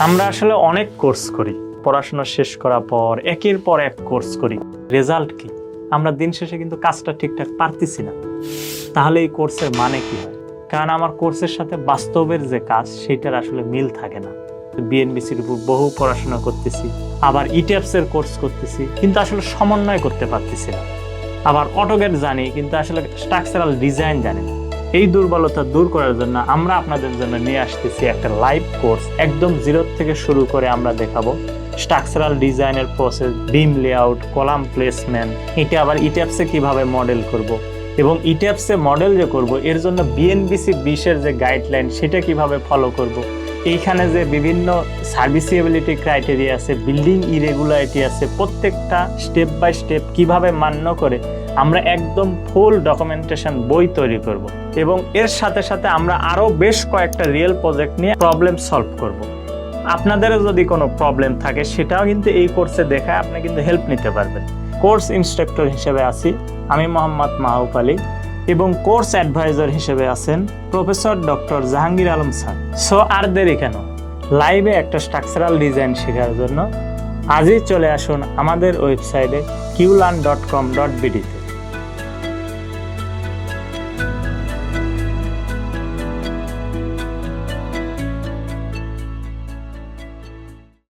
আমরা আসলে অনেক কোর্স করি, পড়াশোনা শেষ করার পর একের পর এক কোর্স করি, রেজাল্ট কি? আমরা দিন শেষে কিন্তু কাজটা ঠিকঠাক পারতেছি না। তাহলে এই কোর্সের মানে কি হয়? কারণ আমার কোর্সের সাথে বাস্তবের যে কাজ সেটার আসলে মিল থাকে না। বিএনবিসির উপর বহু পড়াশোনা করতেছি, আবার ইটিএফস এর কোর্স করতেছি, কিন্তু আসলে সমন্বয় করতে পারতেছি না। আবার অটোক্যাড জানি, কিন্তু আসলে স্ট্রাকচারাল ডিজাইন জানি না। এই দুর্বলতা দূর করার জন্য আমরা আপনাদের জন্য নিয়ে আসতেছি একটা লাইভ কোর্স। একদম জিরো থেকে শুরু করে আমরা দেখাবো স্ট্রাকচারাল ডিজাইনের প্রসেস, বিম লেআউট, কলাম প্লেসমেন্ট, এটা আবার ইটিএফসে কিভাবে মডেল করব, এবং ইটিএফসে মডেল যে করব এর জন্য বিএনবিসি 20-এর যে গাইডলাইন সেটা কিভাবে ফলো করব। এইখানে যে বিভিন্ন সার্ভিসিবিলিটি ক্রাইটেরিয়া আছে, বিল্ডিং ইরেগুলারিটি আছে, প্রত্যেকটা স্টেপ বাই স্টেপ কিভাবে মান্য করে আমরা একদম ফুল ডকুমেন্টেশন বই তৈরি করব। এবং এর সাথে সাথে আমরা আরও বেশ কয়েকটা রিয়েল প্রজেক্ট নিয়ে প্রবলেম সলভ করব। আপনাদেরও যদি কোনো প্রবলেম থাকে সেটাও কিন্তু এই কোর্সে দেখায় আপনি কিন্তু হেল্প নিতে পারবেন। কোর্স ইনস্ট্রাক্টর হিসেবে আছি আমি মোহাম্মদ মাহবুব আলী, এবং কোর্স অ্যাডভাইজার হিসেবে আছেন professor doctor Jahangir Alam sir. So আর দেরি কেন, লাইভে একটা স্ট্রাকচারাল ডিজাইন শেখার জন্য আজই চলে আসুন আমাদের ওয়েবসাইটে qlearn.com.bd তে।